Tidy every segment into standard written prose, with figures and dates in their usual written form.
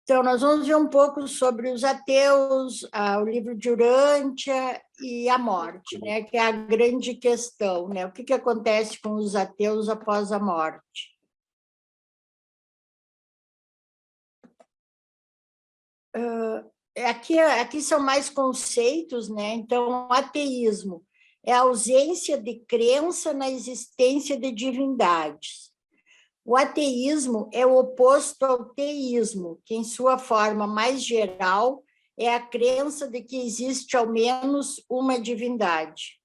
Então, nós vamos ver um pouco sobre os ateus, o livro de Urântia e a morte, né, que é a grande questão, né? O que acontece com os ateus após a morte? Aqui são mais conceitos, né? Então, o ateísmo é a ausência de crença na existência de divindades. O ateísmo é o oposto ao teísmo, que, em sua forma mais geral, é a crença de que existe ao menos uma divindade.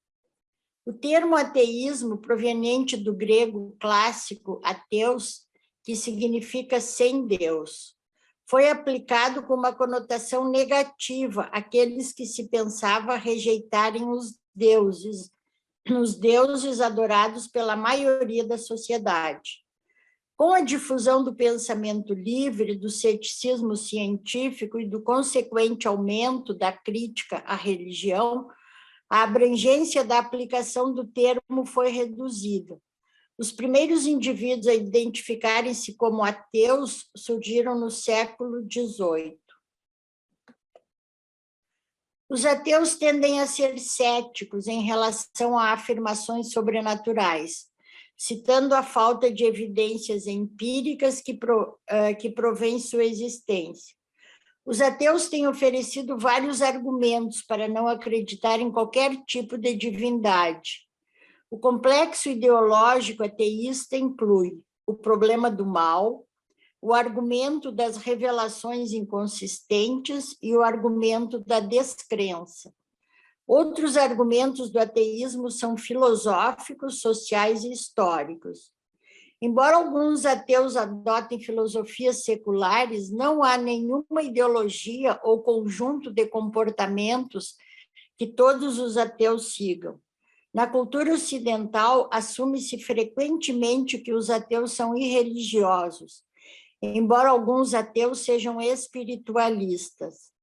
O termo ateísmo, proveniente do grego clássico ateus, que significa sem Deus, foi aplicado com uma conotação negativa àqueles que se pensava rejeitarem os deuses adorados pela maioria da sociedade. Com a difusão do pensamento livre, do ceticismo científico e do consequente aumento da crítica à religião, a abrangência da aplicação do termo foi reduzida. Os primeiros indivíduos a identificarem-se como ateus surgiram no século XVIII. Os ateus tendem a ser céticos em relação a afirmações sobrenaturais, citando a falta de evidências empíricas que provém sua existência. Os ateus têm oferecido vários argumentos para não acreditar em qualquer tipo de divindade. O complexo ideológico ateísta inclui o problema do mal, o argumento das revelações inconsistentes e o argumento da descrença. Outros argumentos do ateísmo são filosóficos, sociais e históricos. Embora alguns ateus adotem filosofias seculares, não há nenhuma ideologia ou conjunto de comportamentos que todos os ateus sigam. Na cultura ocidental, assume-se frequentemente que os ateus são irreligiosos, embora alguns ateus sejam espiritualistas.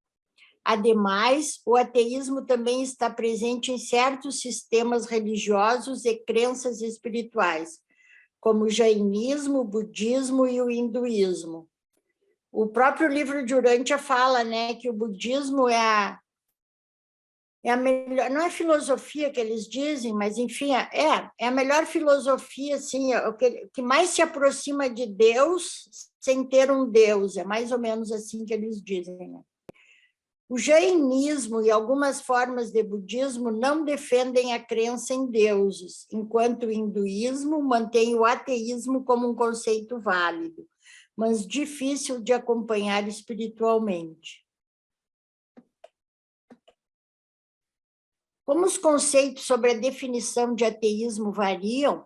Ademais, o ateísmo também está presente em certos sistemas religiosos e crenças espirituais, como o jainismo, o budismo e o hinduísmo. O próprio livro de Urântia fala, né, que o budismo é a melhor, não é filosofia que eles dizem, mas, enfim, é a melhor filosofia, assim, o que mais se aproxima de Deus sem ter um Deus, é mais ou menos assim que eles dizem, né? O jainismo e algumas formas de budismo não defendem a crença em deuses, enquanto o hinduísmo mantém o ateísmo como um conceito válido, mas difícil de acompanhar espiritualmente. Como os conceitos sobre a definição de ateísmo variam,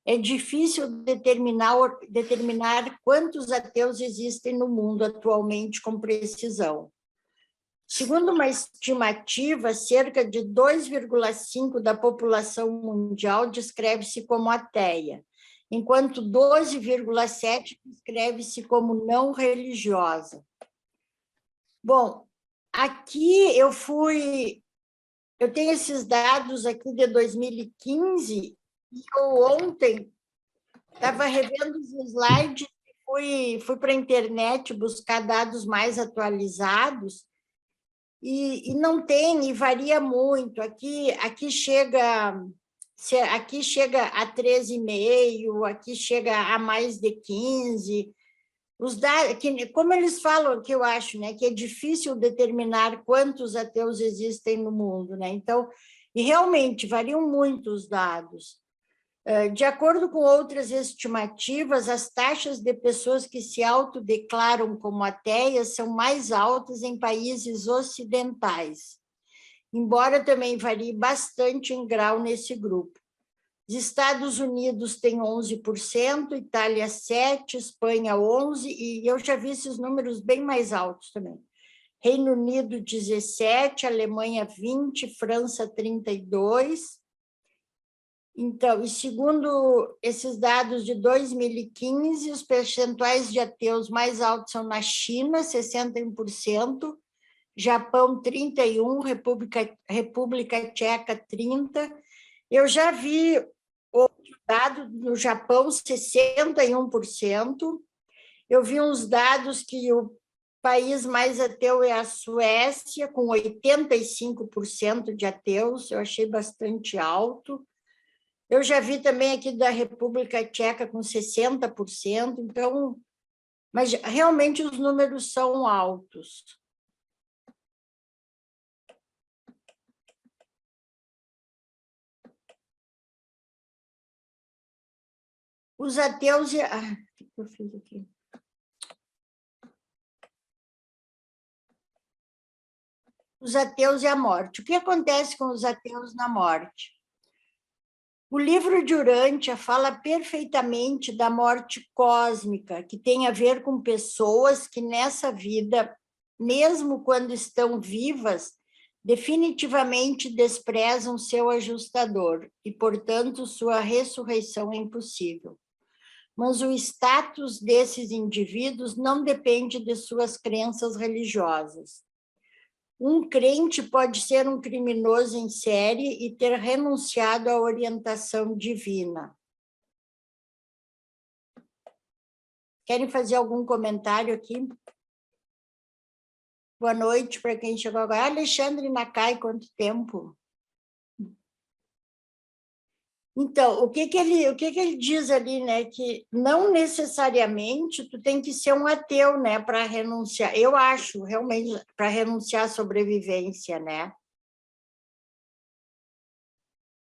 é difícil determinar quantos ateus existem no mundo atualmente com precisão. Segundo uma estimativa, cerca de 2,5% da população mundial descreve-se como ateia, enquanto 12,7% descreve-se como não religiosa. Bom, aqui eu tenho esses dados aqui de 2015, e eu ontem estava revendo os slides, fui para a internet buscar dados mais atualizados, e não tem, e varia muito. Aqui chega a 13,5, aqui chega a mais de 15. Os dados, como eles falam, que eu acho, né, que é difícil determinar quantos ateus existem no mundo, né? Então, e realmente variam muito os dados. De acordo com outras estimativas, as taxas de pessoas que se autodeclaram como ateias são mais altas em países ocidentais, embora também varie bastante em grau nesse grupo. Os Estados Unidos têm 11%, Itália 7%, Espanha 11%, e eu já vi esses números bem mais altos também. Reino Unido 17%, Alemanha 20%, França 32%. Então, e segundo esses dados de 2015, os percentuais de ateus mais altos são na China, 61%, Japão 31%, República Tcheca 30%. Eu já vi outro dado no Japão, 61%. Eu vi uns dados que país mais ateu é a Suécia, com 85% de ateus, eu achei bastante alto. Eu já vi também aqui da República Tcheca com 60%, então, mas realmente os números são altos. Os ateus... o que eu fiz aqui? Os ateus e a morte. O que acontece com os ateus na morte? O livro de Urântia fala perfeitamente da morte cósmica, que tem a ver com pessoas que nessa vida, mesmo quando estão vivas, definitivamente desprezam seu ajustador e, portanto, sua ressurreição é impossível. Mas o status desses indivíduos não depende de suas crenças religiosas. Um crente pode ser um criminoso em série e ter renunciado à orientação divina. Querem fazer algum comentário aqui? Boa noite para quem chegou agora. Alexandre Nakai, quanto tempo? Então, o que ele diz ali, né? Que não necessariamente tu tem que ser um ateu, né? Para renunciar. Eu acho, realmente, para renunciar à sobrevivência, né?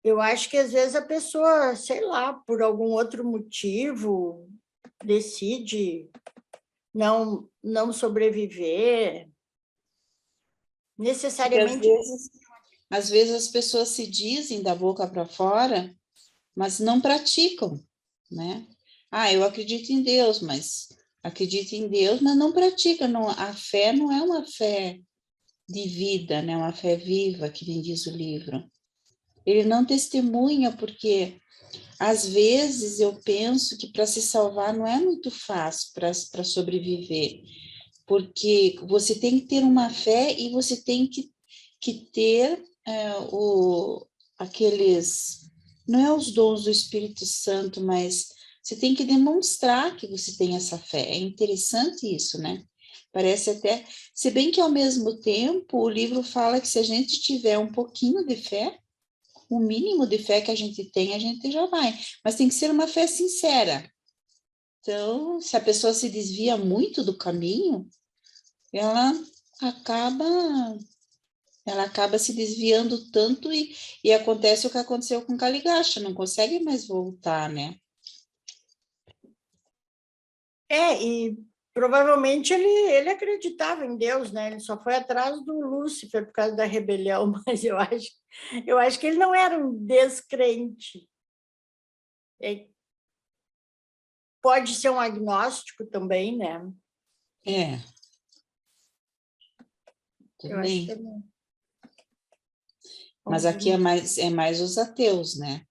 Eu acho que às vezes a pessoa, sei lá, por algum outro motivo, decide não sobreviver. Necessariamente. Às vezes as pessoas se dizem da boca para fora, mas não praticam, né? Ah, eu acredito em Deus, mas não pratica. Não, a fé não é uma fé de vida, né? Uma fé viva, que nem diz o livro. Ele não testemunha porque às vezes eu penso que para se salvar não é muito fácil para sobreviver, porque você tem que ter uma fé e você tem que ter aqueles, não é os dons do Espírito Santo, mas você tem que demonstrar que você tem essa fé. É interessante isso, né? Parece até, se bem que ao mesmo tempo o livro fala que se a gente tiver um pouquinho de fé, o mínimo de fé que a gente tem, a gente já vai. Mas tem que ser uma fé sincera. Então, se a pessoa se desvia muito do caminho, ela acaba se desviando tanto e acontece o que aconteceu com Caligacha, não consegue mais voltar, né? E provavelmente ele acreditava em Deus, né? Ele só foi atrás do Lúcifer por causa da rebelião, mas eu acho que ele não era um descrente. Pode ser um agnóstico também, né? Eu acho que Também. Mas aqui é mais os ateus, né?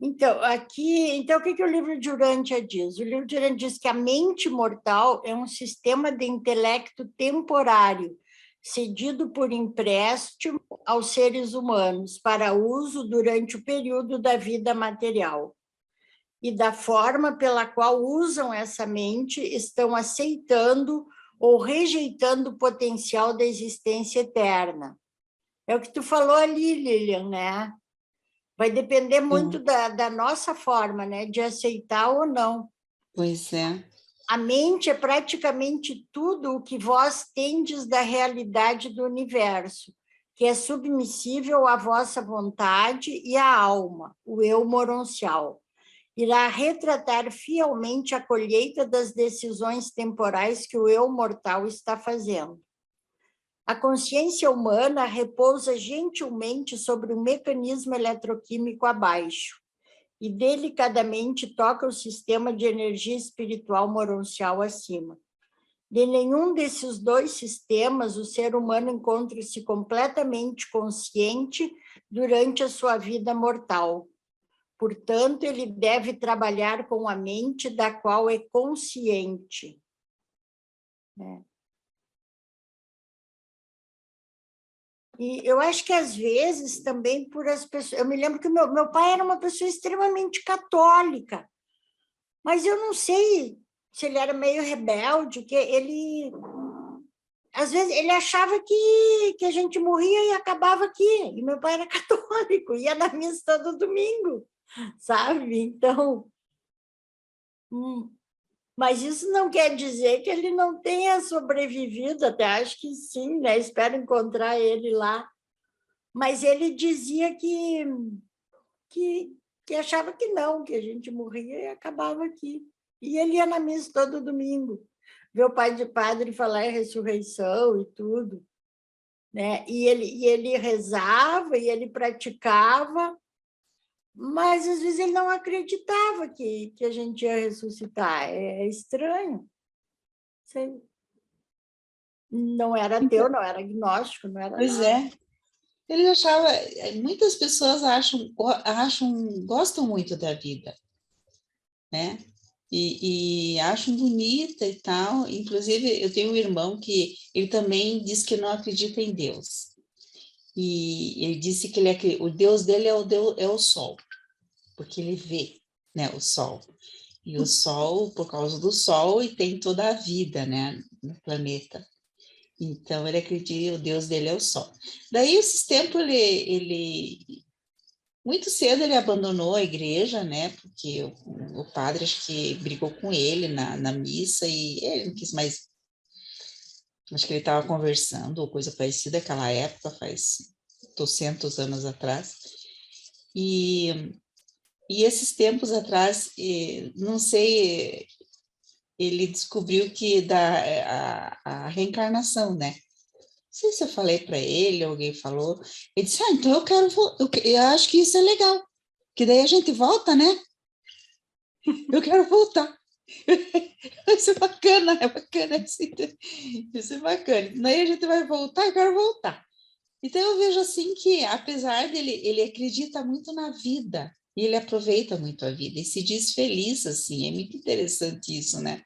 Então, o que o livro de Urântia diz? O livro de Urântia diz que a mente mortal é um sistema de intelecto temporário, cedido por empréstimo aos seres humanos, para uso durante o período da vida material. E da forma pela qual usam essa mente, estão aceitando ou rejeitando o potencial da existência eterna. É o que tu falou ali, Lilian, né? Vai depender muito da nossa forma, né? De aceitar ou não. Pois é. A mente é praticamente tudo o que vós tendes da realidade do universo, que é submissível à vossa vontade e à alma, o eu moroncial. Irá retratar fielmente a colheita das decisões temporais que o eu mortal está fazendo. A consciência humana repousa gentilmente sobre um mecanismo eletroquímico abaixo e delicadamente toca o sistema de energia espiritual moroncial acima. De nenhum desses dois sistemas o ser humano encontra-se completamente consciente durante a sua vida mortal. Portanto, ele deve trabalhar com a mente da qual é consciente. E eu acho que, às vezes, também por as pessoas... Eu me lembro que meu pai era uma pessoa extremamente católica, mas eu não sei se ele era meio rebelde, que ele... Às vezes, ele achava que a gente morria e acabava aqui. E meu pai era católico, ia na missa todo domingo, sabe? Então... Mas isso não quer dizer que ele não tenha sobrevivido, até acho que sim, né? Espero encontrar ele lá. Mas ele dizia que, que achava que não, que a gente morria e acabava aqui. E ele ia na missa todo domingo, ver o pai de padre falar em ressurreição e tudo, né? E ele rezava, e ele praticava, mas às vezes ele não acreditava que a gente ia ressuscitar. É estranho. Sei. Não era ateu, não era agnóstico, não era Pois nada. é. Ele achava, muitas pessoas gostam muito da vida, né? E acham bonita e tal. Inclusive, eu tenho um irmão que ele também diz que não acredita em Deus. E ele disse que o Deus dele é o sol, porque ele vê, né, o sol. E o sol, por causa do sol, e tem toda a vida, né, no planeta. Então, ele acredita, o Deus dele é o sol. Daí, esses tempos, muito cedo ele abandonou a igreja, né? Porque o padre acho que brigou com ele na missa e ele não quis mais. Acho que ele estava conversando ou coisa parecida naquela época, faz 200 anos atrás. E, e esses tempos atrás, não sei, ele descobriu que a reencarnação, né? Não sei se eu falei para ele, alguém falou. Ele disse: então eu quero, eu acho que isso é legal, que daí a gente volta, né? Eu quero voltar. Isso é bacana, assim, isso é bacana. Daí a gente vai voltar, eu quero voltar. Então eu vejo assim que, apesar dele, ele acredita muito na vida, e ele aproveita muito a vida, e se diz feliz, assim, é muito interessante isso, né?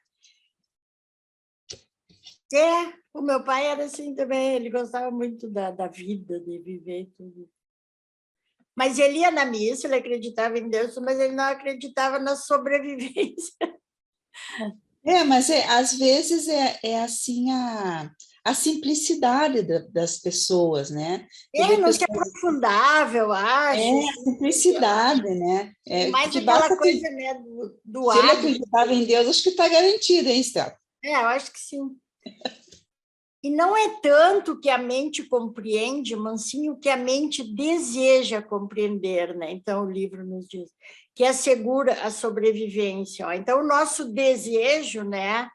É, o meu pai era assim também, ele gostava muito da vida, de viver tudo. Mas ele ia na missa, ele acreditava em Deus, mas ele não acreditava na sobrevivência. Mas às vezes é assim a simplicidade das pessoas, né? Você vê Não se pessoas, aprofundava, eu acho, a assim, simplicidade, né? mais Que aquela basta coisa, né, do se ele hábito. acreditava em Deus, acho que está garantido, hein, Stella? Eu acho que sim. E não é tanto que a mente compreende, mas sim o que a mente deseja compreender, né? Então, o livro nos diz que assegura a sobrevivência. Ó. Então, o nosso desejo, né,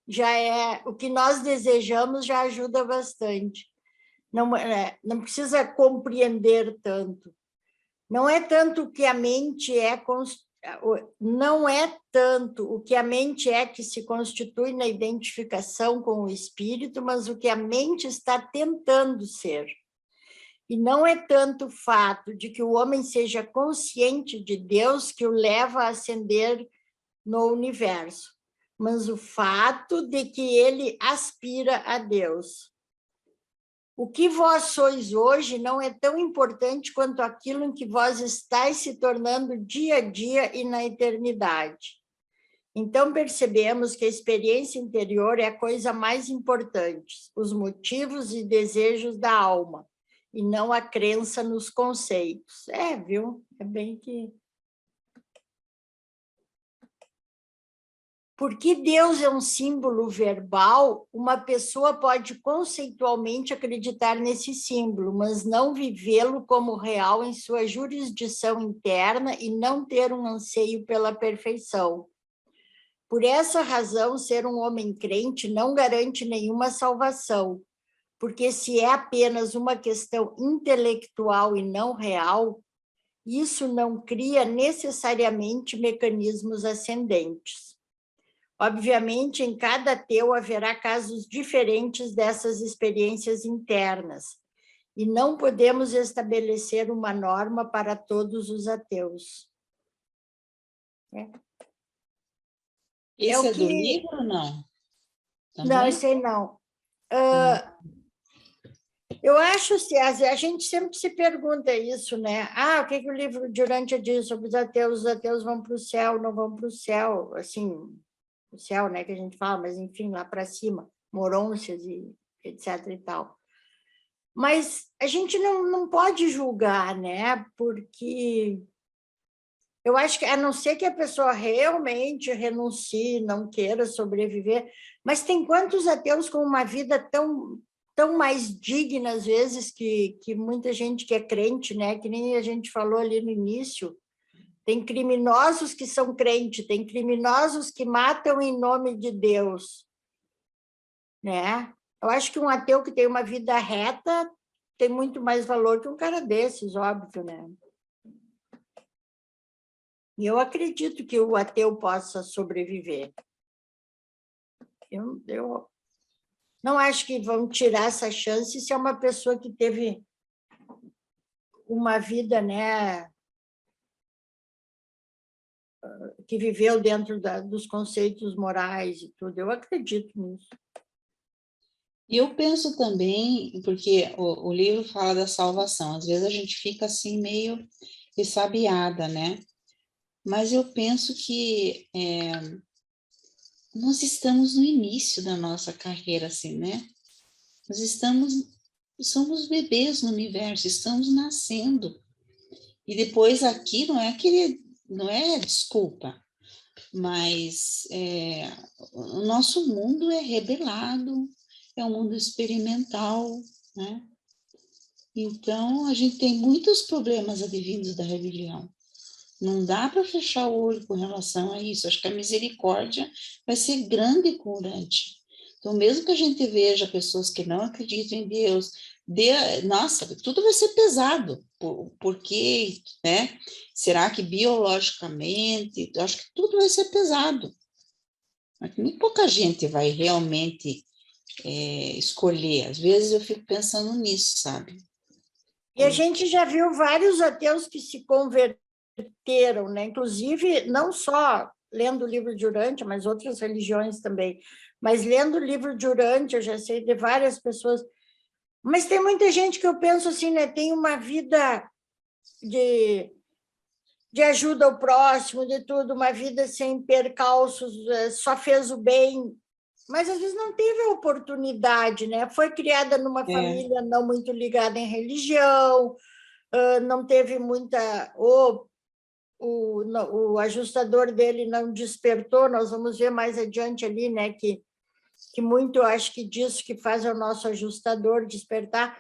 já é o que nós desejamos, já ajuda bastante. Não precisa compreender tanto. Não é tanto o que a mente é, não é tanto o que a mente é que se constitui na identificação com o espírito, mas o que a mente está tentando ser. E não é tanto o fato de que o homem seja consciente de Deus que o leva a ascender no universo, mas o fato de que ele aspira a Deus. O que vós sois hoje não é tão importante quanto aquilo em que vós estáis se tornando dia a dia e na eternidade. Então, percebemos que a experiência interior é a coisa mais importante, os motivos e desejos da alma, e não a crença nos conceitos. Viu? É bem que... Porque Deus é um símbolo verbal, uma pessoa pode conceitualmente acreditar nesse símbolo, mas não vivê-lo como real em sua jurisdição interna e não ter um anseio pela perfeição. Por essa razão, ser um homem crente não garante nenhuma salvação, porque se é apenas uma questão intelectual e não real, isso não cria necessariamente mecanismos ascendentes. Obviamente, em cada ateu haverá casos diferentes dessas experiências internas, e não podemos estabelecer uma norma para todos os ateus. É Esse o é do que... livro ou não? Não, Também? sei não. Hum. Eu acho que a gente sempre se pergunta isso, né? Ah, o que, que o livro de Urântia diz sobre os ateus vão para o céu, não vão para o céu, assim, o céu, né, que a gente fala, mas enfim, lá para cima, morôncias e etc e tal. Mas a gente não pode julgar, né? Porque eu acho que, a não ser que a pessoa realmente renuncie, não queira sobreviver, mas tem quantos ateus com uma vida tão mais digna, às vezes, que muita gente que é crente, né? Que nem a gente falou ali no início, tem criminosos que são crentes, tem criminosos que matam em nome de Deus, né? Eu acho que um ateu que tem uma vida reta tem muito mais valor que um cara desses, óbvio, né? E eu acredito que o ateu possa sobreviver. Eu não acho que vão tirar essa chance se é uma pessoa que teve uma vida, né, que viveu dentro dos conceitos morais e tudo. Eu acredito nisso. E eu penso também, porque o livro fala da salvação, às vezes a gente fica assim meio ressabiada, né? Mas eu penso que nós estamos no início da nossa carreira, assim, né? Nós somos bebês no universo, estamos nascendo. E depois aqui não é desculpa, mas o nosso mundo é rebelado, é um mundo experimental, né? Então, a gente tem muitos problemas advindos da rebelião. Não dá para fechar o olho com relação a isso. Acho que a misericórdia vai ser grande e curante. Então, mesmo que a gente veja pessoas que não acreditam em Deus, nossa, tudo vai ser pesado. Porque, né? Será que biologicamente? Eu acho que tudo vai ser pesado. Mas muito pouca gente vai realmente escolher. Às vezes eu fico pensando nisso, sabe? E a gente já viu vários ateus que se converteram, né? Inclusive, não só lendo o livro de Urântia, mas outras religiões também. Mas lendo o livro de Urântia, eu já sei de várias pessoas. Mas tem muita gente que eu penso assim, né? Tem uma vida de ajuda ao próximo, de tudo, uma vida sem percalços, só fez o bem, mas às vezes não teve a oportunidade, né? Foi criada numa família não muito ligada em religião, não teve muita... o ajustador dele não despertou, nós vamos ver mais adiante ali, né? Que muito, eu acho que disso que faz o nosso ajustador despertar.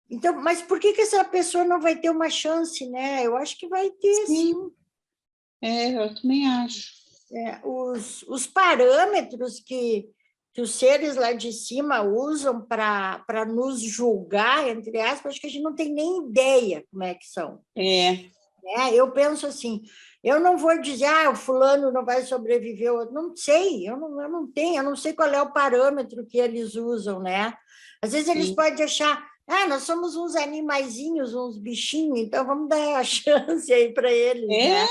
Então, mas por que essa pessoa não vai ter uma chance, né? Eu acho que vai ter, sim. Eu também acho. Os parâmetros que os seres lá de cima usam para nos julgar, entre aspas, acho que a gente não tem nem ideia como é que são. Eu penso assim, eu não vou dizer, o fulano não vai sobreviver, eu não sei, eu não sei qual é o parâmetro que eles usam, né? Às vezes eles podem achar, nós somos uns animaizinhos, uns bichinhos, então vamos dar a chance aí para eles, né?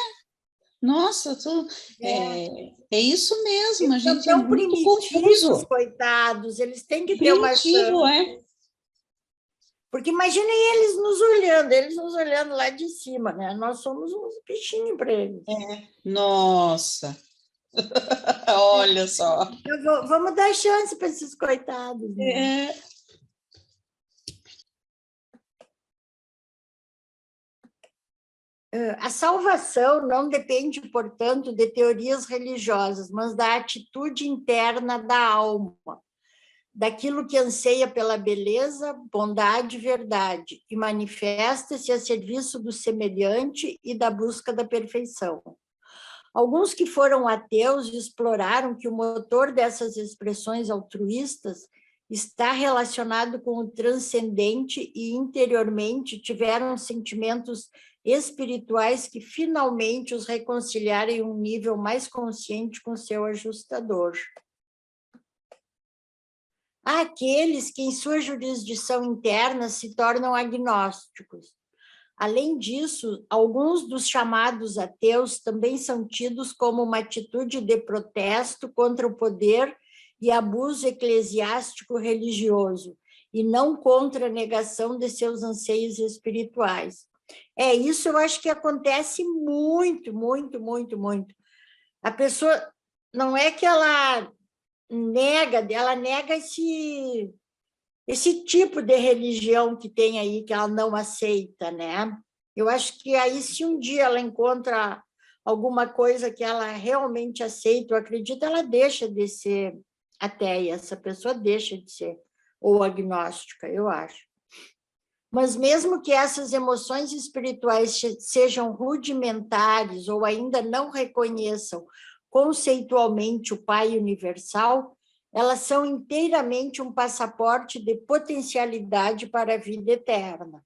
Nossa, é isso mesmo, eles a gente são tão é muito primitivos, confuso. coitados, eles têm que ter uma Primitivo, chance. Porque imaginem eles nos olhando lá de cima, né? Nós somos uns bichinhos para eles. Nossa, olha só. Então, vamos dar chance para esses coitados, né? A salvação não depende, portanto, de teorias religiosas, mas da atitude interna da alma, daquilo que anseia pela beleza, bondade e verdade, e manifesta-se a serviço do semelhante e da busca da perfeição. Alguns que foram ateus exploraram que o motor dessas expressões altruístas está relacionado com o transcendente e interiormente tiveram sentimentos espirituais que finalmente os reconciliaram em um nível mais consciente com seu ajustador. Há aqueles que, em sua jurisdição interna, se tornam agnósticos. Além disso, alguns dos chamados ateus também são tidos como uma atitude de protesto contra o poder e abuso eclesiástico religioso, e não contra a negação de seus anseios espirituais. Isso eu acho que acontece muito, muito, muito, muito. A pessoa, não é que ela nega esse tipo de religião que tem aí, que ela não aceita, né? Eu acho que aí, se um dia ela encontra alguma coisa que ela realmente aceita ou acredita, ela deixa de ser ateia, essa pessoa deixa de ser, ou agnóstica, eu acho. Mas mesmo que essas emoções espirituais sejam rudimentares ou ainda não reconheçam conceitualmente o Pai universal, elas são inteiramente um passaporte de potencialidade para a vida eterna.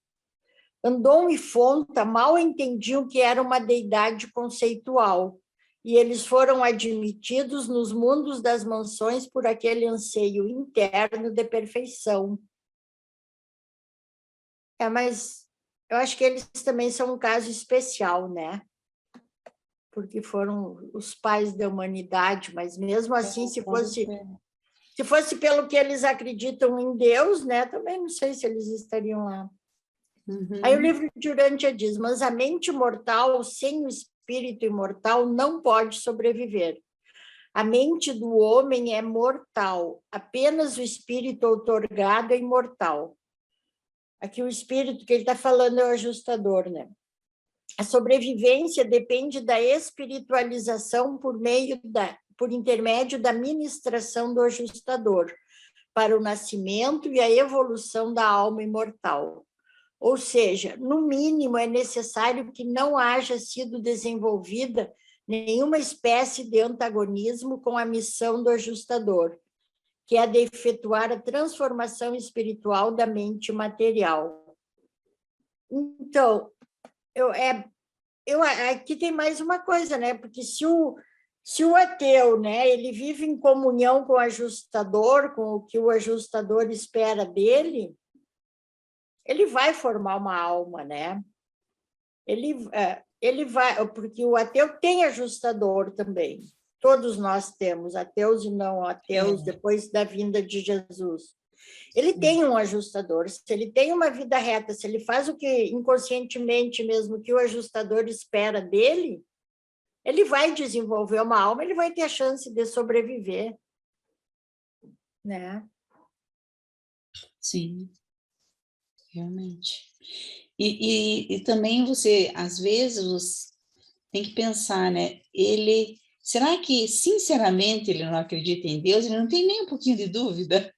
Andon e Fonta mal entendiam que era uma deidade conceitual, e eles foram admitidos nos mundos das mansões por aquele anseio interno de perfeição. Mas eu acho que eles também são um caso especial, né? Porque foram os pais da humanidade, mas mesmo assim, se fosse pelo que eles acreditam em Deus, né? Também não sei se eles estariam lá. Uhum. Aí o livro de Urântia diz, mas a mente mortal sem o espírito imortal não pode sobreviver. A mente do homem é mortal, apenas o espírito outorgado é imortal. Aqui o espírito que ele está falando é o ajustador, né? A sobrevivência depende da espiritualização por intermédio da ministração do ajustador, para o nascimento e a evolução da alma imortal. Ou seja, no mínimo é necessário que não haja sido desenvolvida nenhuma espécie de antagonismo com a missão do ajustador, que é a de efetuar a transformação espiritual da mente material. Então, aqui tem mais uma coisa, né? Porque se o ateu, né, ele vive em comunhão com o ajustador, com o que o ajustador espera dele, ele vai formar uma alma, né? Ele vai, porque o ateu tem ajustador também. Todos nós temos, ateus e não ateus, depois da vinda de Jesus. Ele tem um ajustador, se ele tem uma vida reta, se ele faz o que inconscientemente mesmo que o ajustador espera dele, ele vai desenvolver uma alma, ele vai ter a chance de sobreviver, né? Sim, realmente. E também você, às vezes, você tem que pensar, né? Será que, sinceramente, ele não acredita em Deus? Ele não tem nem um pouquinho de dúvida?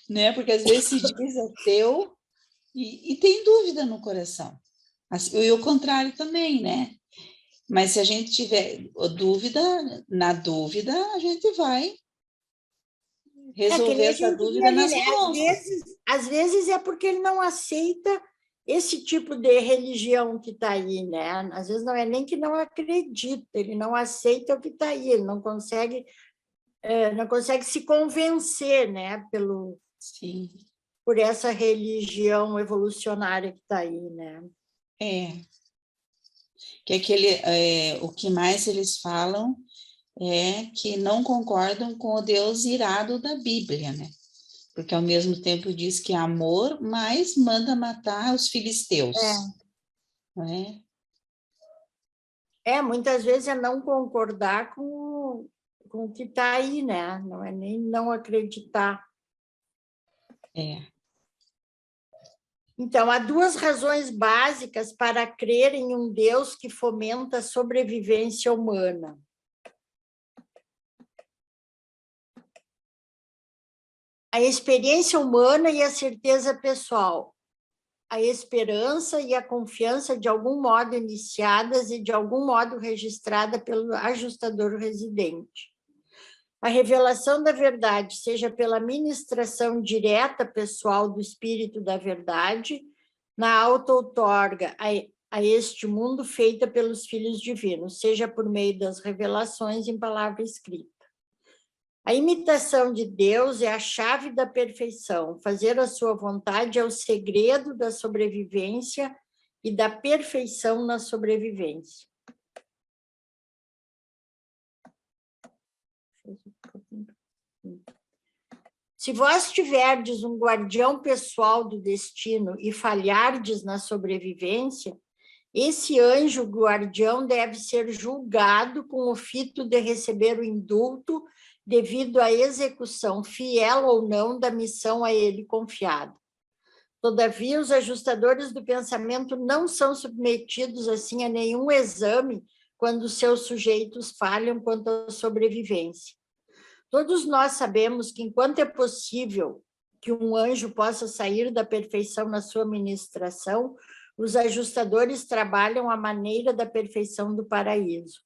Né? Porque às vezes se diz ateu e tem dúvida no coração. E o contrário também, né? Mas se a gente tiver dúvida, na dúvida, a gente vai resolver que nem a essa gente vê dúvida ali, nas né? respostas. Às vezes é porque ele não aceita esse tipo de religião que está aí, né? Às vezes não é nem que não acredita, ele não aceita o que está aí, ele não consegue se convencer, né? Sim. Por essa religião evolucionária que está aí, né? Que o que mais eles falam é que não concordam com o Deus irado da Bíblia, né? Porque ao mesmo tempo diz que é amor, mas manda matar os filisteus, não é? Muitas vezes é não concordar com o que está aí, né? Não é nem não acreditar. Então, há duas razões básicas para crer em um Deus que fomenta a sobrevivência humana. A experiência humana e a certeza pessoal. A esperança e a confiança de algum modo iniciadas e de algum modo registrada pelo ajustador residente. A revelação da verdade, seja pela ministração direta pessoal do Espírito da Verdade, na auto-outorga a este mundo feita pelos filhos divinos, seja por meio das revelações em palavra escrita. A imitação de Deus é a chave da perfeição. Fazer a sua vontade é o segredo da sobrevivência e da perfeição na sobrevivência. Se vós tiverdes um guardião pessoal do destino e falhardes na sobrevivência, esse anjo guardião deve ser julgado com o fito de receber o indulto devido à execução fiel ou não da missão a ele confiada. Todavia, os ajustadores do pensamento não são submetidos assim a nenhum exame quando seus sujeitos falham quanto à sobrevivência. Todos nós sabemos que, enquanto é possível que um anjo possa sair da perfeição na sua ministração, os ajustadores trabalham à maneira da perfeição do paraíso.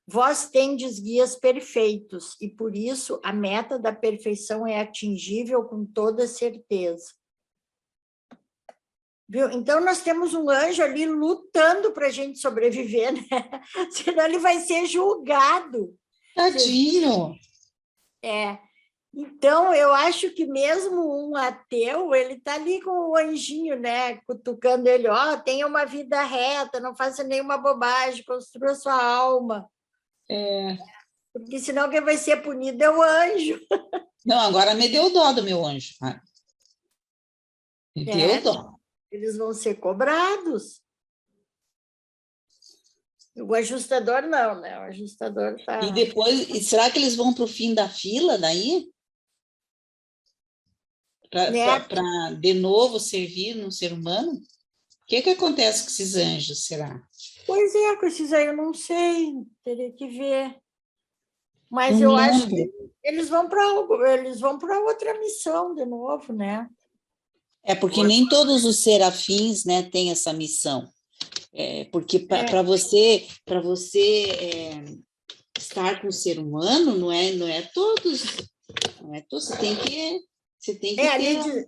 Vós tendes guias perfeitos, e por isso a meta da perfeição é atingível com toda certeza. Viu? Então, nós temos um anjo ali lutando para a gente sobreviver, né? Senão ele vai ser julgado. Tadinho! Então, eu acho que mesmo um ateu, ele está ali com o anjinho, né? Cutucando ele, ó, tenha uma vida reta, não faça nenhuma bobagem, construa sua alma. Porque senão quem vai ser punido é o anjo. Não, agora me deu dó do meu anjo. Me deu dó. Eles vão ser cobrados. O ajustador não, né? O ajustador está... E depois, será que eles vão para o fim da fila daí? Para de novo servir no ser humano? O que acontece com esses anjos, será? Pois é, com esses aí eu não sei, teria que ver. Mas eu acho que eles vão para outra missão de novo, né? Porque nem todos os serafins, né, têm essa missão. Porque para você estar com o ser humano, não é todos, você tem que ter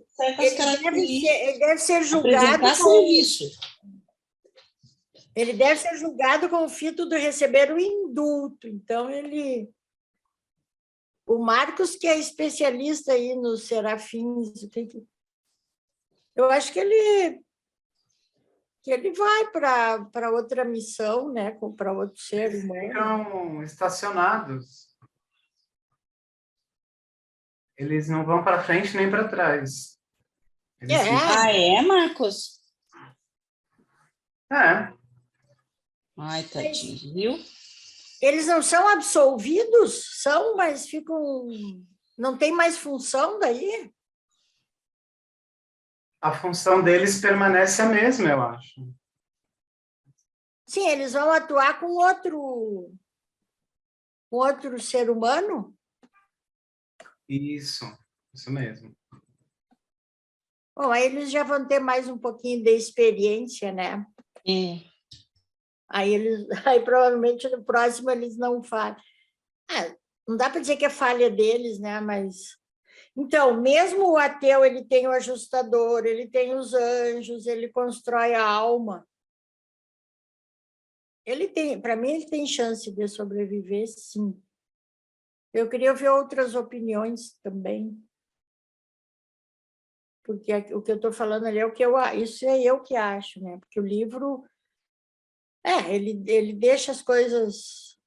certas características. Ele deve ser julgado. Apresentar serviço. Ele deve ser julgado com o fito de receber o indulto. Então, o Marcos, que é especialista aí nos serafins, eu acho que ele vai para outra missão, né? Para outro ser humano. Ficam estacionados. Eles não vão para frente nem para trás. Marcos? Ai, tadinho, viu? Eles não são absolvidos? São, mas ficam... Não tem mais função daí? A função deles permanece a mesma, eu acho. Sim, eles vão atuar com outro ser humano? Isso mesmo. Bom, aí eles já vão ter mais um pouquinho de experiência, né? Aí provavelmente no próximo eles não falham. Não dá para dizer que é falha deles, né? Mas então, mesmo o ateu, ele tem o ajustador, ele tem os anjos, ele constrói a alma. Para mim, ele tem chance de sobreviver, sim. Eu queria ver outras opiniões também. Porque o que eu estou falando ali é o que isso é eu que acho, né? Porque o livro, ele deixa as coisas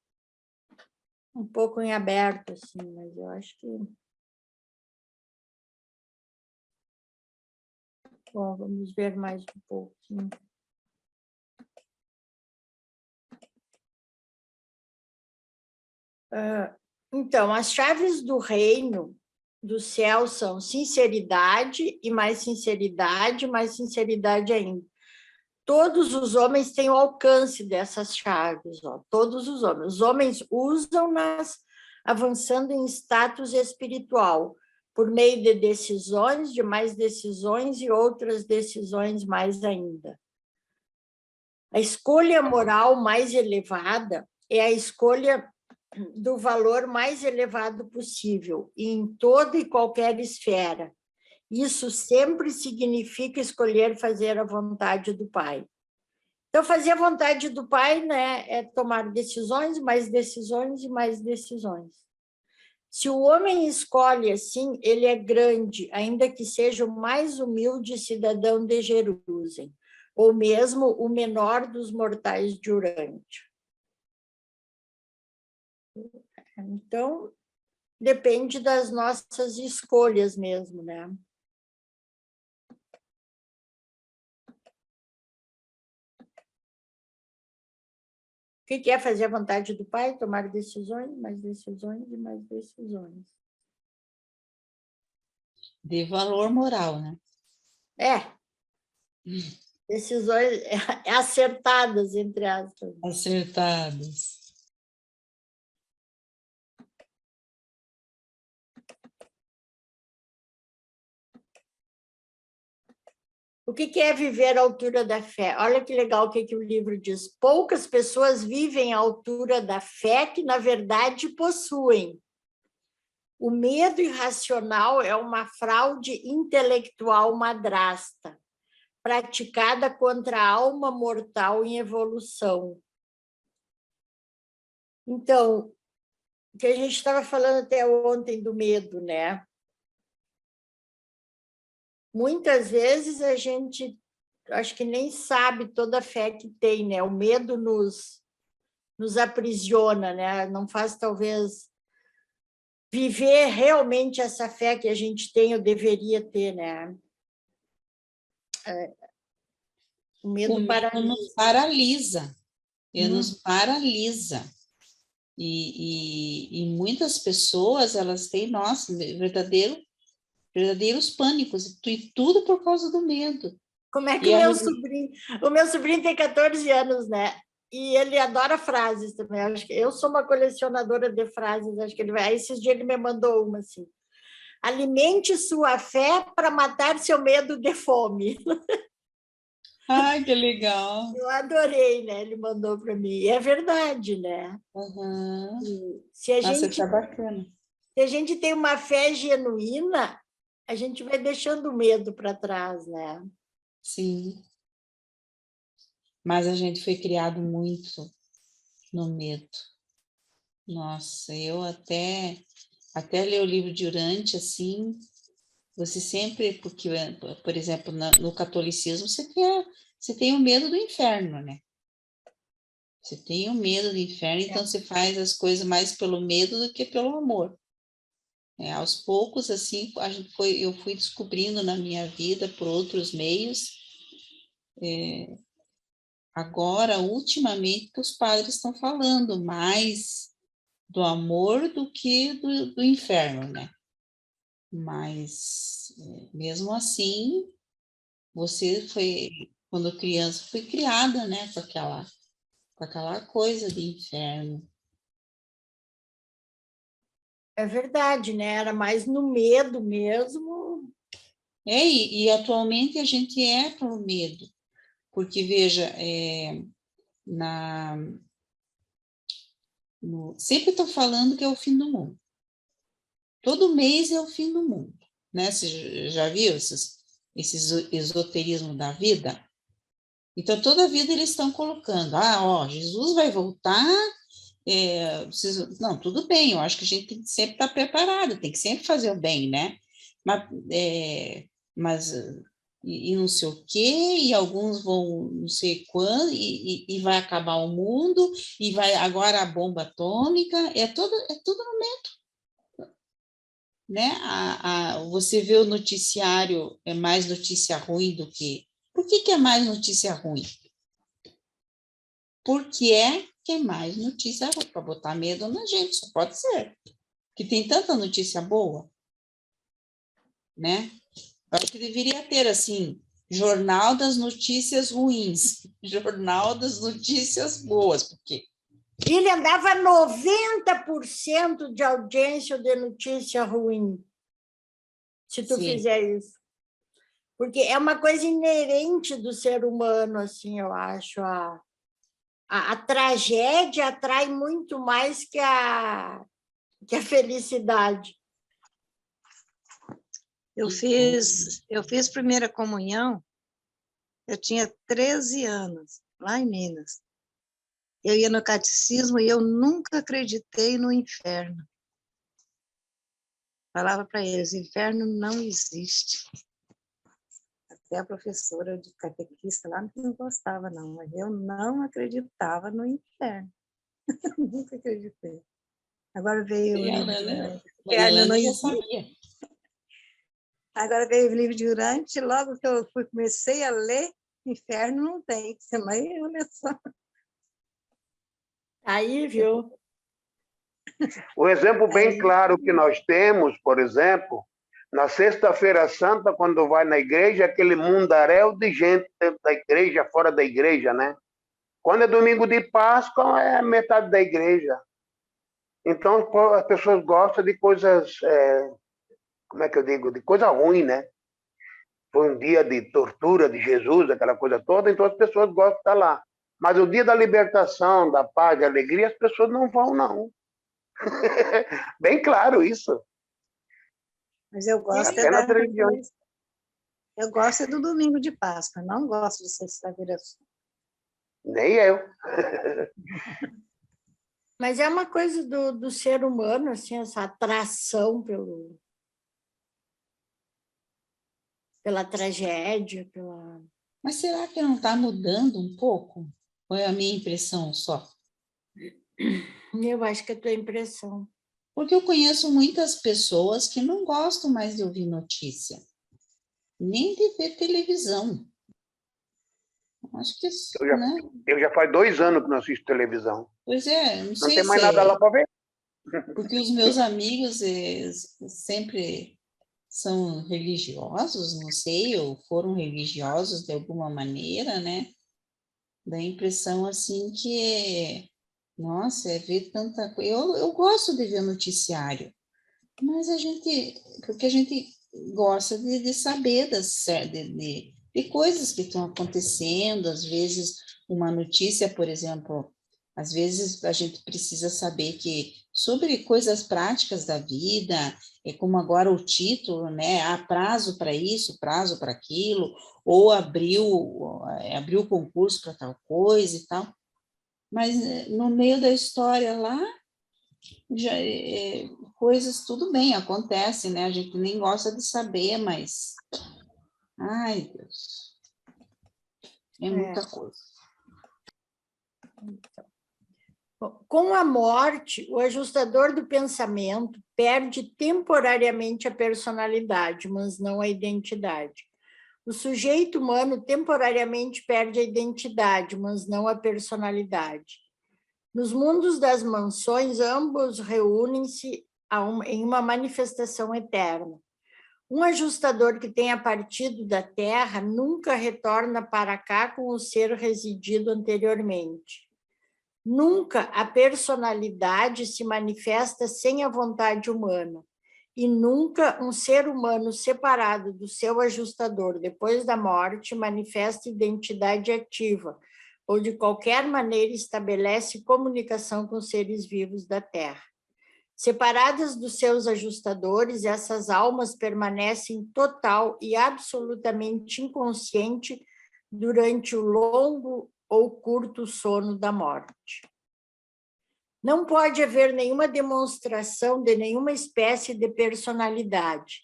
um pouco em aberto, assim, mas eu acho que... Bom, vamos ver mais um pouquinho. Então, as chaves do reino do céu são sinceridade e mais sinceridade ainda. Todos os homens têm o alcance dessas chaves, todos os homens. Os homens usam-nas avançando em status espiritual, por meio de decisões, de mais decisões e outras decisões mais ainda. A escolha moral mais elevada é a escolha do valor mais elevado possível, em toda e qualquer esfera. Isso sempre significa escolher fazer a vontade do Pai. Então, fazer a vontade do Pai, né, é tomar decisões, mais decisões e mais decisões. Se o homem escolhe assim, ele é grande, ainda que seja o mais humilde cidadão de Jerusalém, ou mesmo o menor dos mortais de Urântia. Então, depende das nossas escolhas mesmo, né? O que é fazer a vontade do Pai? Tomar decisões, mais decisões e mais decisões. De valor moral, né? É. Decisões acertadas, entre aspas. Acertadas. O que é viver à altura da fé? Olha que legal o que o livro diz. Poucas pessoas vivem à altura da fé que, na verdade, possuem. O medo irracional é uma fraude intelectual madrasta, praticada contra a alma mortal em evolução. Então, o que a gente estava falando até ontem do medo, né? Muitas vezes a gente, acho que nem sabe toda a fé que tem, né? O medo nos aprisiona, né? Não faz, talvez, viver realmente essa fé que a gente tem ou deveria ter, né? O medo O medo nos paralisa. Ele nos paralisa. E muitas pessoas, elas têm, nossa, verdadeiros pânicos, e tudo por causa do medo. Como é que o meu sobrinho tem 14 anos, né? E ele adora frases também. Acho que eu sou uma colecionadora de frases, acho que ele vai. Aí, esses dias ele me mandou uma assim: alimente sua fé para matar seu medo de fome. Ai, que legal. Eu adorei, né? Ele mandou para mim. E é verdade, né? Uhum. Se a Nossa, gente, tá bacana. se a gente tem uma fé genuína, a gente vai deixando o medo para trás, né? Sim. Mas a gente foi criado muito no medo. Nossa, eu até ler o livro de Urante, assim, você sempre, porque, por exemplo, no catolicismo, você tem o medo do inferno, né? Você tem o medo do inferno, então você faz as coisas mais pelo medo do que pelo amor. Aos poucos, assim, eu fui descobrindo na minha vida, por outros meios, agora, ultimamente, que os padres estão falando mais do amor do que do inferno, né? Mas, mesmo assim, você foi, quando criança, foi criada, né, com aquela coisa de inferno. É verdade, né? Era mais no medo mesmo. E atualmente a gente é pelo medo, porque, veja, sempre estou falando que é o fim do mundo. Todo mês é o fim do mundo, né? Você já viu esse esoterismo da vida? Então, toda a vida eles estão colocando, ó, Jesus vai voltar, não, tudo bem, eu acho que a gente tem que sempre estar preparado, tem que sempre fazer o bem, né? Mas e não sei o quê, e alguns vão não sei quando, e vai acabar o mundo, e vai agora a bomba atômica, é tudo no meio, né? Você vê o noticiário, é mais notícia ruim do que... Por que é mais notícia ruim? Porque que é mais notícia ruim, para botar medo na gente, só pode ser. Que tem tanta notícia boa, né? Eu acho que deveria ter, assim, jornal das notícias ruins, jornal das notícias boas, porque... Ele andava 90% de audiência de notícia ruim, se tu Sim. fizer isso. Porque é uma coisa inerente do ser humano, assim, eu acho. A tragédia atrai muito mais que a felicidade. Eu fiz primeira comunhão, eu tinha 13 anos, lá em Minas. Eu ia no catecismo e eu nunca acreditei no inferno. Falava para eles, inferno não existe. Até a professora de catequista lá não gostava, não, mas eu não acreditava no inferno. Nunca acreditei. Agora veio o E a livro de Lana, Urântia. a Inferno não Lana já existe. sabia. Agora veio o livro de Urântia, logo que eu comecei a ler, Inferno não tem. Mas olha só. Aí, viu? Um exemplo bem Aí, claro que nós temos, por exemplo, na Sexta-feira Santa, quando vai na igreja, aquele mundaréu de gente dentro da igreja, fora da igreja, né? Quando é domingo de Páscoa, é metade da igreja. Então, as pessoas gostam de coisas, como é que eu digo, de coisa ruim, né? Foi um dia de tortura de Jesus, aquela coisa toda, então as pessoas gostam de estar lá. Mas o dia da libertação, da paz, da alegria, as pessoas não vão, não. Bem claro isso. mas eu gosto Até nas religiões. eu gosto do domingo de Páscoa, não gosto de Sexta-feira Santa. Nem eu. Mas é uma coisa do ser humano, assim, essa atração pela tragédia, pela... Mas será que não está mudando um pouco? Ou é a minha impressão só? Eu acho que é a tua impressão. Porque eu conheço muitas pessoas que não gostam mais de ouvir notícia, nem de ver televisão. Acho que, né? Eu já faz 2 anos que não assisto televisão. Pois é, não Não sei tem mais se nada lá para ver. porque os meus amigos sempre são religiosos, não sei, ou foram religiosos de alguma maneira, né? Dá a impressão assim que, nossa, é ver tanta coisa. Eu gosto de ver noticiário, mas porque a gente gosta de saber de coisas que estão acontecendo, às vezes uma notícia, por exemplo, às vezes a gente precisa saber que sobre coisas práticas da vida, é como agora o título, né? Há prazo para isso, prazo para aquilo, ou abriu concurso para tal coisa e tal. Mas no meio da história lá, já, coisas, tudo bem, acontece, né? A gente nem gosta de saber, mas... Ai, Deus. É muita coisa. Com a morte, o ajustador do pensamento perde temporariamente a personalidade, mas não a identidade. O sujeito humano temporariamente perde a identidade, mas não a personalidade. Nos mundos das mansões, ambos reúnem-se em uma manifestação eterna. Um ajustador que tenha partido da Terra nunca retorna para cá com o ser residido anteriormente. Nunca a personalidade se manifesta sem a vontade humana, e nunca um ser humano separado do seu ajustador depois da morte manifesta identidade ativa, ou de qualquer maneira estabelece comunicação com seres vivos da Terra. Separadas dos seus ajustadores, essas almas permanecem total e absolutamente inconsciente durante o longo ou curto sono da morte. Não pode haver nenhuma demonstração de nenhuma espécie de personalidade,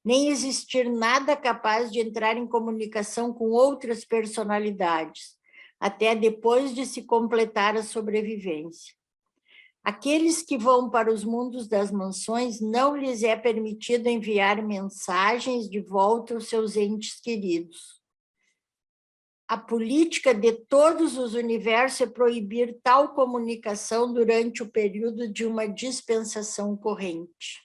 nem existir nada capaz de entrar em comunicação com outras personalidades, até depois de se completar a sobrevivência. Aqueles que vão para os mundos das mansões não lhes é permitido enviar mensagens de volta aos seus entes queridos. A política de todos os universos é proibir tal comunicação durante o período de uma dispensação corrente.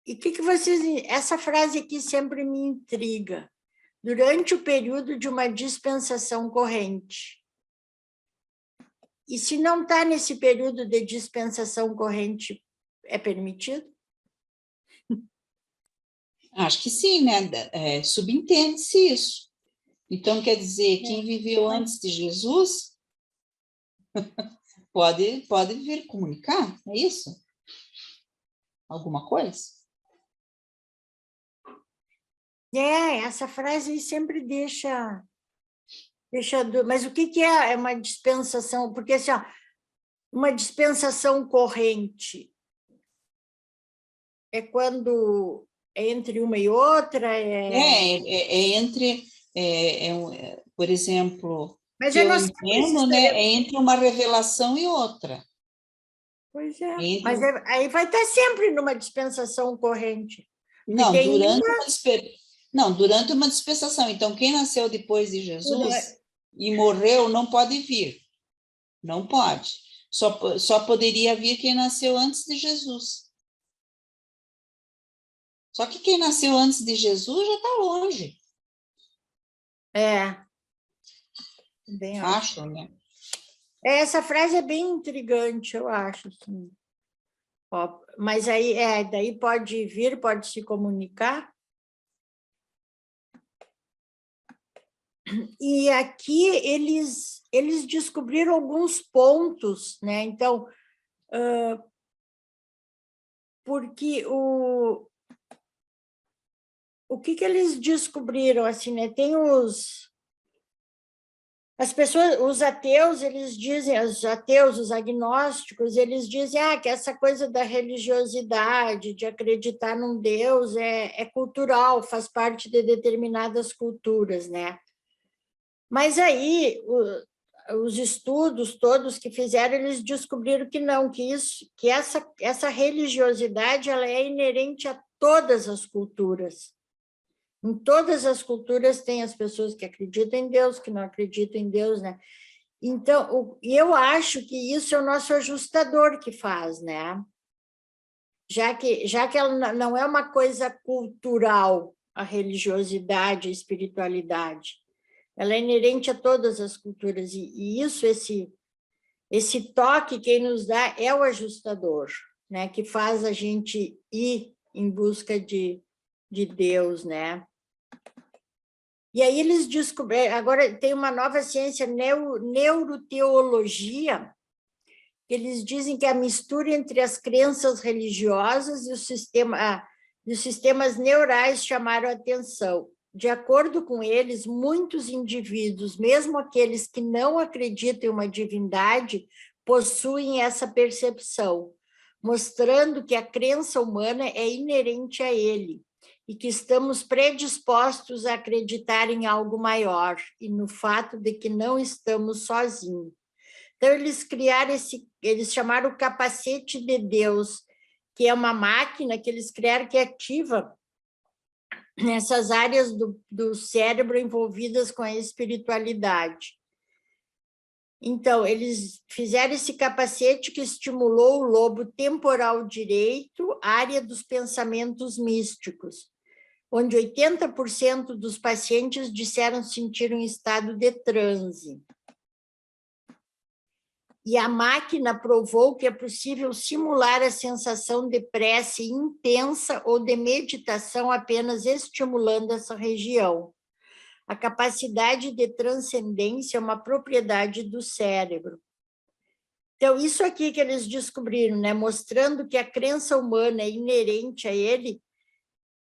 E que vocês... Essa frase aqui sempre me intriga. Durante o período de uma dispensação corrente. E se não está nesse período de dispensação corrente, é permitido? Acho que sim, né? Subentende-se isso. Então, quer dizer, quem viveu antes de Jesus pode vir comunicar, é isso? Alguma coisa? Essa frase sempre deixa... Mas o que é uma dispensação? Porque assim, ó, uma dispensação corrente é quando é entre uma e outra? Entre, por exemplo, Mas que eu eu não sei se entendo, né? É entre uma revelação e outra. Pois é. Entre- Mas aí vai estar sempre numa dispensação corrente. Não, tem durante uma dispensação. Então, quem nasceu depois de Jesus e morreu não pode vir. Não pode. Só poderia vir quem nasceu antes de Jesus. Só que quem nasceu antes de Jesus já está longe. Bem Acho, né? Essa frase é bem intrigante, eu acho. Assim. Ó, mas aí, daí pode vir, pode se comunicar. E aqui eles descobriram alguns pontos, né? Então, porque o que eles descobriram, assim, né? Tem as pessoas, os ateus, eles dizem, os ateus, os agnósticos, eles dizem que essa coisa da religiosidade, de acreditar num Deus, é cultural, faz parte de determinadas culturas, né? Mas aí, os estudos todos que fizeram, eles descobriram que não, que essa religiosidade ela é inerente a todas as culturas. Em todas as culturas tem as pessoas que acreditam em Deus, que não acreditam em Deus, né? Então, eu acho que isso é o nosso ajustador que faz, né? Já que ela não é uma coisa cultural, a religiosidade, a espiritualidade. Ela é inerente a todas as culturas, e isso, esse toque, quem nos dá é o ajustador, né? Que faz a gente ir em busca de Deus, né? E aí eles descobriram, agora tem uma nova ciência, neuroteologia, que eles dizem que é a mistura entre as crenças religiosas e os sistemas neurais chamaram a atenção. De acordo com eles, muitos indivíduos, mesmo aqueles que não acreditam em uma divindade, possuem essa percepção, mostrando que a crença humana é inerente a ele, e que estamos predispostos a acreditar em algo maior, e no fato de que não estamos sozinhos. Então, eles criaram eles chamaram o capacete de Deus, que é uma máquina que eles criaram que ativa nessas áreas do cérebro envolvidas com a espiritualidade. Então, eles fizeram esse capacete que estimulou o lobo temporal direito, área dos pensamentos místicos, onde 80% dos pacientes disseram sentir um estado de transe. E a máquina provou que é possível simular a sensação de prece intensa ou de meditação apenas estimulando essa região. A capacidade de transcendência é uma propriedade do cérebro. Então, isso aqui que eles descobriram, né, mostrando que a crença humana é inerente a ele,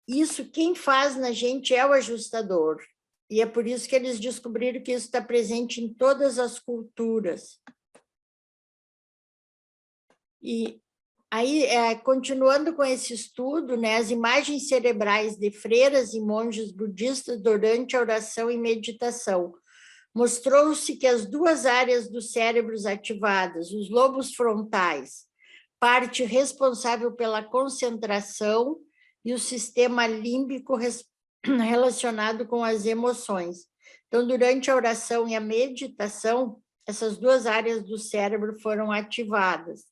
isso quem faz na gente é o ajustador. E é por isso que eles descobriram que isso está presente em todas as culturas. E aí, continuando com esse estudo, né, as imagens cerebrais de freiras e monges budistas durante a oração e meditação, mostrou-se que as duas áreas dos cérebros ativadas, os lobos frontais, parte responsável pela concentração, e o sistema límbico relacionado com as emoções. Então, durante a oração e a meditação, essas duas áreas do cérebro foram ativadas.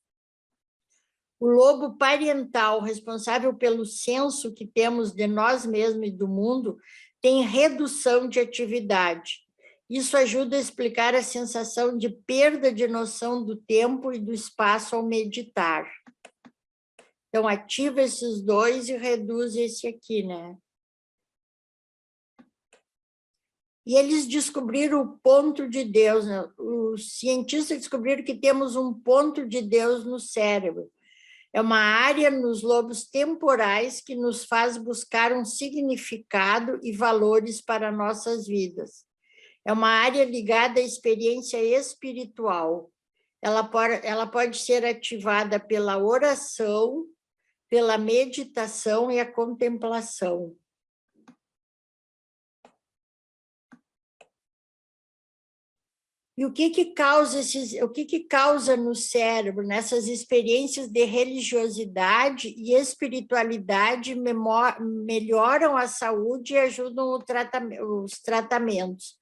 O lobo parietal, responsável pelo senso que temos de nós mesmos e do mundo, tem redução de atividade. Isso ajuda a explicar a sensação de perda de noção do tempo e do espaço ao meditar. Então, ativa esses dois e reduz esse aqui, né? E eles descobriram o ponto de Deus, né? Os cientistas descobriram que temos um ponto de Deus no cérebro. É uma área nos lobos temporais que nos faz buscar um significado e valores para nossas vidas. É uma área ligada à experiência espiritual. Ela pode ser ativada pela oração, pela meditação e a contemplação. E o que causa no cérebro, nessas experiências de religiosidade e espiritualidade melhoram a saúde e ajudam os tratamentos.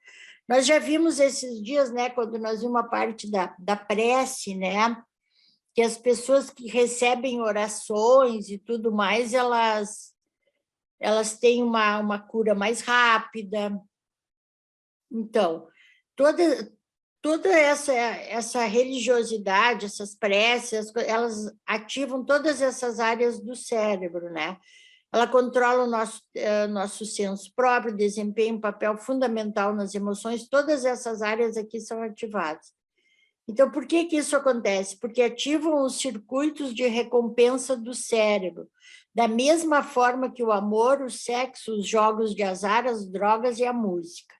Nós já vimos esses dias, né, quando nós vimos a parte da prece, né, que as pessoas que recebem orações e tudo mais, elas têm uma cura mais rápida. Então, toda essa religiosidade, essas preces, elas ativam todas essas áreas do cérebro, né? Ela controla o nosso senso próprio, desempenha um papel fundamental nas emoções, todas essas áreas aqui são ativadas. Então, por que isso acontece? Porque ativam os circuitos de recompensa do cérebro, da mesma forma que o amor, o sexo, os jogos de azar, as drogas e a música.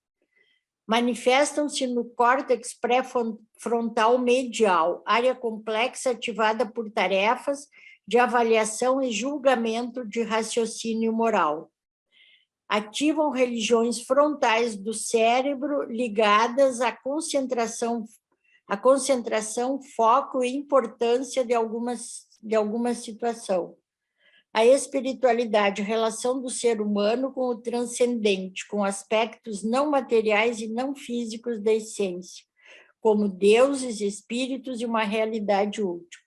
Manifestam-se no córtex pré-frontal medial, área complexa ativada por tarefas de avaliação e julgamento de raciocínio moral. Ativam regiões frontais do cérebro ligadas à concentração, foco e importância de alguma situação. A espiritualidade, relação do ser humano com o transcendente, com aspectos não materiais e não físicos da essência, como deuses, espíritos e uma realidade última.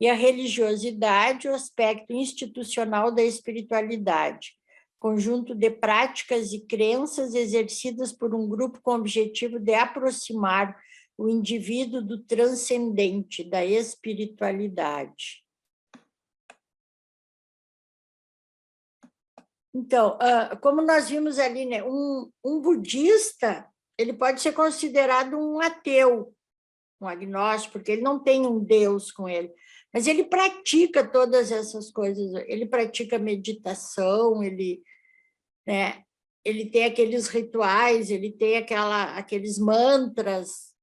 E a religiosidade, o aspecto institucional da espiritualidade, conjunto de práticas e crenças exercidas por um grupo com o objetivo de aproximar o indivíduo do transcendente, da espiritualidade. Então, como nós vimos ali, né, um budista, ele pode ser considerado um ateu, um agnóstico, porque ele não tem um Deus com ele, mas ele pratica todas essas coisas, ele pratica meditação, ele tem aqueles rituais, ele tem aqueles mantras,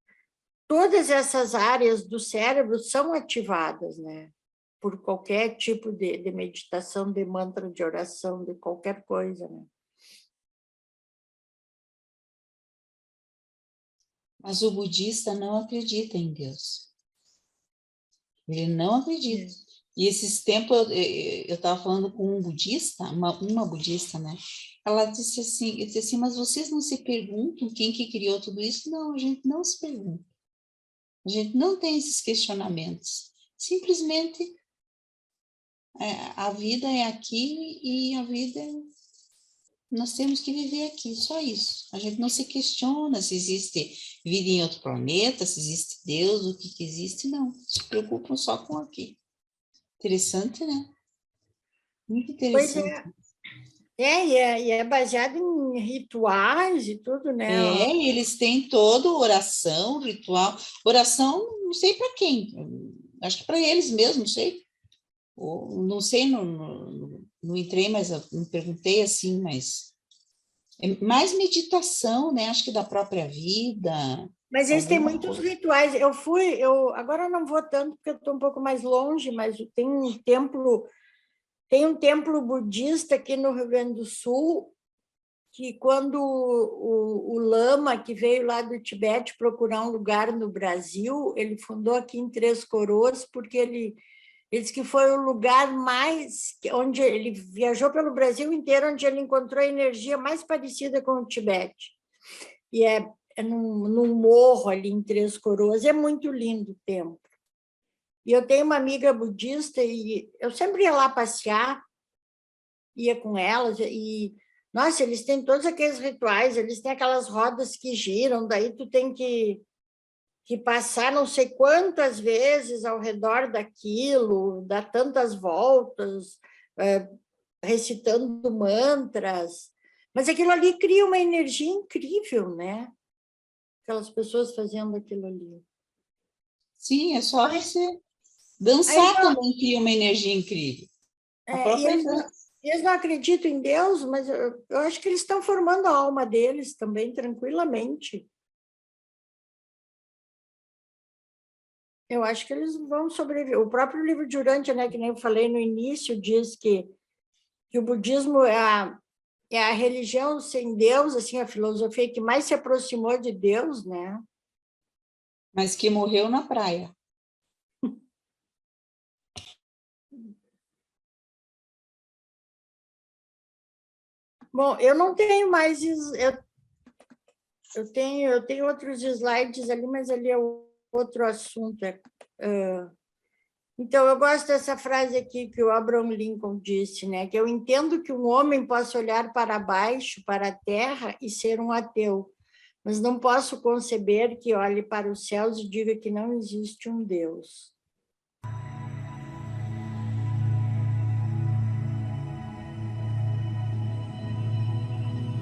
todas essas áreas do cérebro são ativadas, né? Por qualquer tipo de meditação, de mantra, de oração, de qualquer coisa, né? Mas o budista não acredita em Deus. Ele não acredita. E esses tempos, eu estava falando com um budista, uma budista, né? Ela disse assim, mas vocês não se perguntam quem que criou tudo isso? Não, a gente não se pergunta. A gente não tem esses questionamentos. Simplesmente a vida é aqui e a vida nós temos que viver aqui, só isso. A gente não se questiona se existe vida em outro planeta, se existe Deus, o que existe, não. Se preocupam só com aqui. Interessante, né? Muito interessante. Pois é. E é baseado em rituais e tudo, né? E eles têm toda oração, ritual. Oração, não sei para quem. Acho que para eles mesmo, não sei. Não sei, não entrei, mas eu me perguntei assim, mas é mais meditação, né? Acho que da própria vida. Mas eles têm muitos rituais. Agora eu não vou tanto, porque eu estou um pouco mais longe, mas tem um templo budista aqui no Rio Grande do Sul, que quando o Lama, que veio lá do Tibete procurar um lugar no Brasil, ele fundou aqui em Três Coroas, porque ele disse que foi o lugar onde ele viajou pelo Brasil inteiro, onde ele encontrou a energia mais parecida com o Tibete. E é num morro ali em Três Coroas, é muito lindo o templo. E eu tenho uma amiga budista e eu sempre ia lá passear, ia com elas, e, nossa, eles têm todos aqueles rituais, eles têm aquelas rodas que giram, daí tu tem que passar não sei quantas vezes ao redor daquilo, dar tantas voltas, recitando mantras, mas aquilo ali cria uma energia incrível, né? Aquelas pessoas fazendo aquilo ali. Sim, é só você dançar também cria uma energia incrível. Eles não acreditam em Deus, mas eu acho que eles estão formando a alma deles também, tranquilamente. Eu acho que eles vão sobreviver. O próprio livro de Urântia, né, que nem eu falei no início, diz que o budismo é a religião sem Deus, assim, a filosofia que mais se aproximou de Deus, né? Mas que morreu na praia. Bom, eu não tenho mais... Eu tenho outros slides ali, mas ali é outro assunto. Então, eu gosto dessa frase aqui que o Abraham Lincoln disse, né? Que eu entendo que um homem possa olhar para baixo, para a terra, e ser um ateu, mas não posso conceber que olhe para os céus e diga que não existe um Deus.